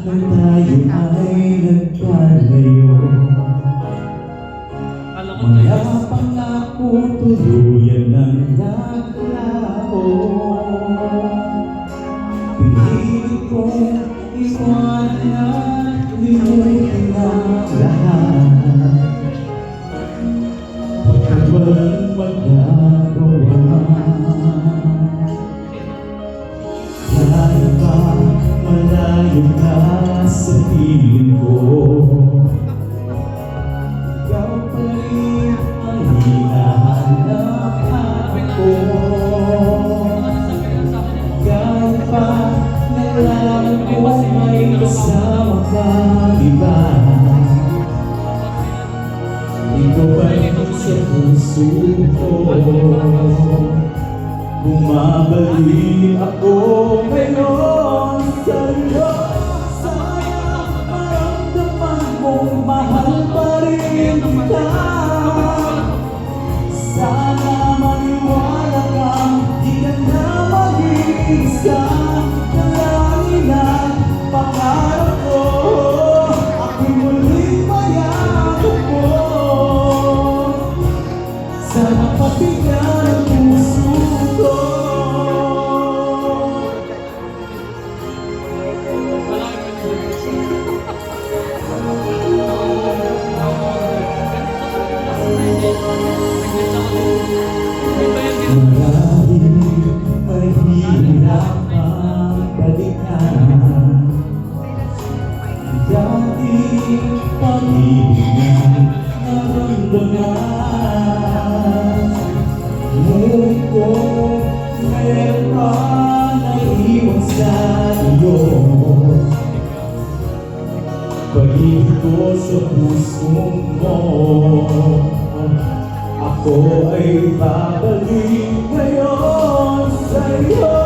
nang tayo ay nagkalayo. Mga pangako tuluyan ng naglao. Pinilit kong iwanan at limutin ang lahat. Pagkat walang magagawa, kaya ba malayo ka sa piling ko? Ikaw pa rin ang hinahanap ako. Kaya ba nalaman ko may kasama ka, diba? Ikaw ba rin sa puso ko? Bumabalik ako ngayon sa'yo. Sayang maramdaman mong mahal pa rin kita. Sana maniwala ka, di ka na mag-iisa. Dalangin at pangarap ko, ako'y muling mayakap mo. Sana patigyan ang puso ko. Maraming mahirap ang balikan. Dati pag-ibig na naramdaman. Ngunit ko meron pa naiwan sa iyo. Pag-ibig ko sa puso mo, ako ay babalik ngayon sa'yo.